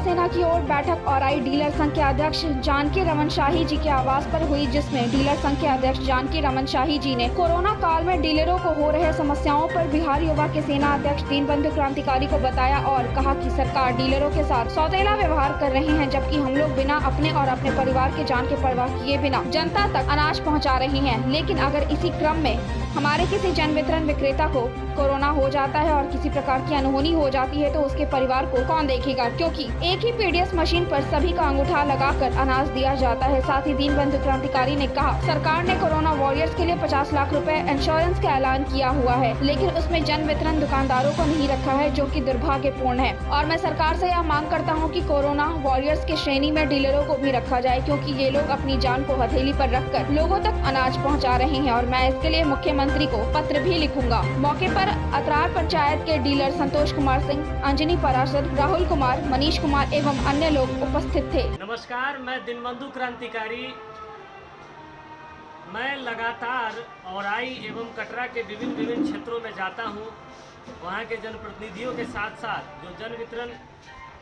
सेना की ओर बैठक और आई डीलर संघ के अध्यक्ष जानकी रमन शाही जी के आवास पर हुई, जिसमें डीलर संघ के अध्यक्ष जानकी रमन शाही जी ने कोरोना काल में डीलरों को हो रहे समस्याओं पर बिहार युवा के सेना अध्यक्ष दीनबंधु क्रांतिकारी को बताया और कहा कि सरकार डीलरों के साथ सौतेला व्यवहार कर रही है, जबकि हम लोग बिना अपने और अपने परिवार के जान के परवाह किए बिना जनता तक अनाज पहुँचा रहे हैं। लेकिन अगर इसी क्रम में हमारे किसी जन वितरण विक्रेता को कोरोना हो जाता है और किसी प्रकार की अनहोनी हो जाती है तो उसके परिवार को कौन देखेगा, क्योंकि एक ही पीडीएस मशीन पर सभी का अंगूठा लगाकर अनाज दिया जाता है। साथ ही दीनबंधु क्रांतिकारी ने कहा, सरकार ने कोरोना वॉरियर्स के लिए 50 लाख रुपए इंश्योरेंस का ऐलान किया हुआ है, लेकिन उसमें जन वितरण दुकानदारों को नहीं रखा है, जो कि दुर्भाग्यपूर्ण है। और मैं सरकार से यह मांग करता हूँ कि कोरोना वॉरियर्स के श्रेणी में डीलरों को भी रखा जाए, क्योंकि ये लोग अपनी जान को हथेली पर रखकर लोगों तक अनाज पहुँचा रहे हैं और मैं इसके लिए मुख्यमंत्री को पत्र भी लिखूंगा। मौके पर अतरार पंचायत के डीलर संतोष कुमार सिंह, अंजनी पाराशर, राहुल कुमार, मनीष कुमार एवं अन्य लोग उपस्थित थे। नमस्कार, मैं दीनबंधु क्रांतिकारी। मैं लगातार औराई एवं कटरा के विभिन्न क्षेत्रों में जाता हूं। वहां के जनप्रतिनिधियों के साथ साथ जो जन वितरण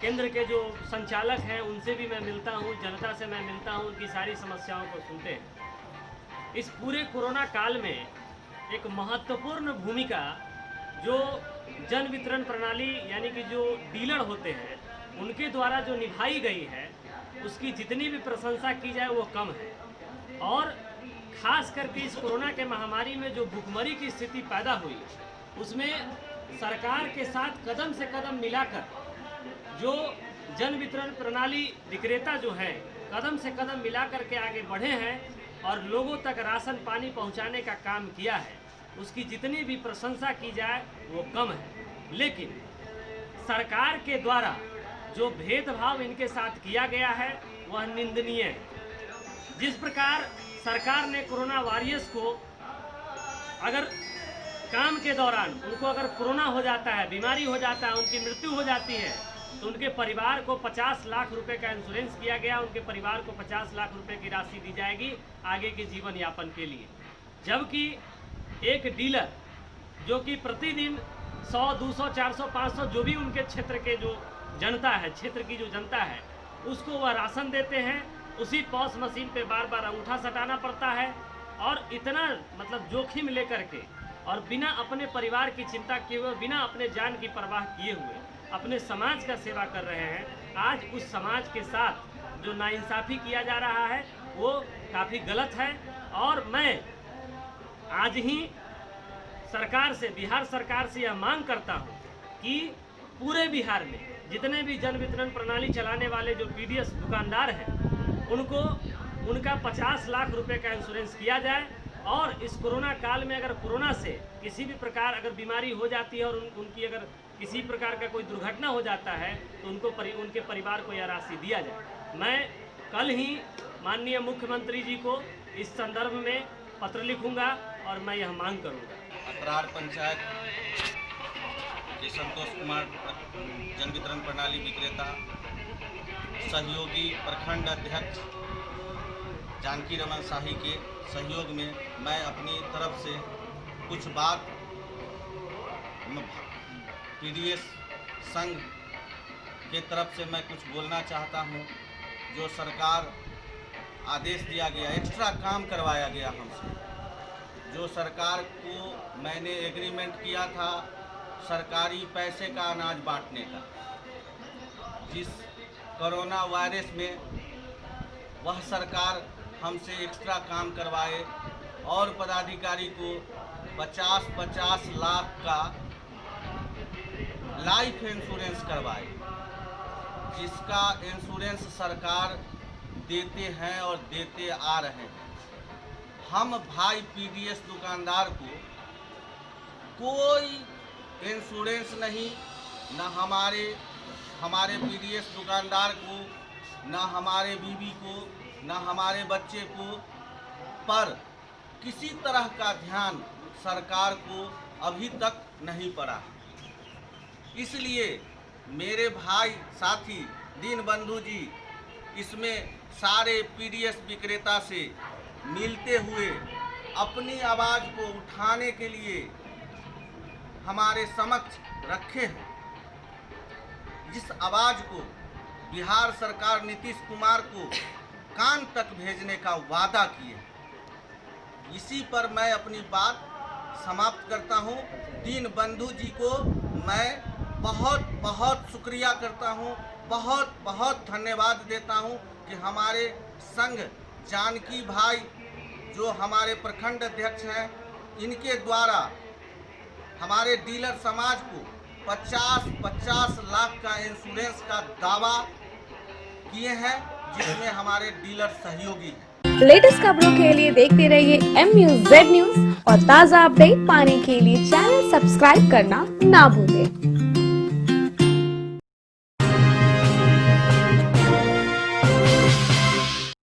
केंद्र के जो संचालक हैं उनसे भी मैं मिलता हूं, जनता से मैं मिलता हूं, उनकी सारी समस्याओं को सुनते हैं। इस पूरे कोरोना काल में एक महत्वपूर्ण भूमिका जो जन वितरण प्रणाली यानी कि जो डीलर होते हैं उनके द्वारा जो निभाई गई है, उसकी जितनी भी प्रशंसा की जाए वो कम है। और खास करके इस कोरोना के महामारी में जो भुखमरी की स्थिति पैदा हुई, उसमें सरकार के साथ कदम से कदम मिलाकर जो जन वितरण प्रणाली विक्रेता जो है कदम से कदम मिलाकर के आगे बढ़े हैं और लोगों तक राशन पानी पहुंचाने का काम किया है, उसकी जितनी भी प्रशंसा की जाए वो कम है। लेकिन सरकार के द्वारा जो भेदभाव इनके साथ किया गया है वह निंदनीय है। जिस प्रकार सरकार ने कोरोना वॉरियर्स को अगर काम के दौरान उनको अगर कोरोना हो जाता है, बीमारी हो जाता है, उनकी मृत्यु हो जाती है, तो उनके परिवार को 50 लाख रुपए का इंश्योरेंस किया गया। उनके परिवार को 50 लाख रुपए की राशि दी जाएगी आगे के जीवन यापन के लिए। जबकि एक डीलर जो कि प्रतिदिन 100, 200, 400, 500 जो भी उनके क्षेत्र के जो जनता है, क्षेत्र की जो जनता है, उसको वह राशन देते हैं। उसी पॉस मशीन पे बार बार अंगूठा सटाना पड़ता है और इतना मतलब जोखिम लेकर के और बिना अपने परिवार की चिंता किए हुए, बिना अपने जान की परवाह किए हुए अपने समाज का सेवा कर रहे हैं। आज उस समाज के साथ जो नाइंसाफ़ी किया जा रहा है वो काफ़ी गलत है। और मैं आज ही सरकार से, बिहार सरकार से यह मांग करता हूं कि पूरे बिहार में जितने भी जन वितरण प्रणाली चलाने वाले जो पीडीएस दुकानदार हैं उनको उनका 50 लाख रुपए का इंश्योरेंस किया जाए। और इस कोरोना काल में अगर कोरोना से किसी भी प्रकार अगर बीमारी हो जाती है और उनकी अगर किसी प्रकार का कोई दुर्घटना हो जाता है तो उनके परिवार को यह राशि दिया जाए। मैं कल ही माननीय मुख्यमंत्री जी को इस संदर्भ में पत्र लिखूंगा और मैं यह मांग करूंगा। अतरार पंचायत के संतोष कुमार जन वितरण प्रणाली विक्रेता, सहयोगी प्रखंड अध्यक्ष जानकी रमन शाही के सहयोग में मैं अपनी तरफ से कुछ बात पीडीएस संघ के तरफ से मैं कुछ बोलना चाहता हूं। जो सरकार आदेश दिया गया, एक्स्ट्रा काम करवाया गया हमसे, जो सरकार को मैंने एग्रीमेंट किया था सरकारी पैसे का अनाज बांटने का, जिस कोरोना वायरस में वह सरकार हमसे एक्स्ट्रा काम करवाए और पदाधिकारी को 50-50 लाख का लाइफ इंश्योरेंस करवाए, जिसका इंश्योरेंस सरकार देते हैं और देते आ रहे हैं। हम भाई पीडीएस दुकानदार को कोई इंश्योरेंस नहीं, न हमारे पीडीएस दुकानदार को, न हमारे बीवी को, न हमारे बच्चे को, पर किसी तरह का ध्यान सरकार को अभी तक नहीं पड़ा। इसलिए मेरे भाई साथी दीनबंधु जी इसमें सारे पीडीएस विक्रेता से मिलते हुए अपनी आवाज़ को उठाने के लिए हमारे समक्ष रखे हैं, जिस आवाज़ को बिहार सरकार नीतीश कुमार को कान तक भेजने का वादा किए। इसी पर मैं अपनी बात समाप्त करता हूं। दीन बंधु जी को मैं बहुत बहुत शुक्रिया करता हूं, बहुत बहुत धन्यवाद देता हूं कि हमारे संघ जानकी भाई जो हमारे प्रखंड अध्यक्ष हैं, इनके द्वारा हमारे डीलर समाज को 50-50 लाख का इंश्योरेंस का दावा किए हैं, जिसमें हमारे डीलर सहयोगी हैं। लेटेस्ट खबरों के लिए देखते रहिए MUZ न्यूज और ताज़ा अपडेट पाने के लिए चैनल सब्सक्राइब करना ना भूलें।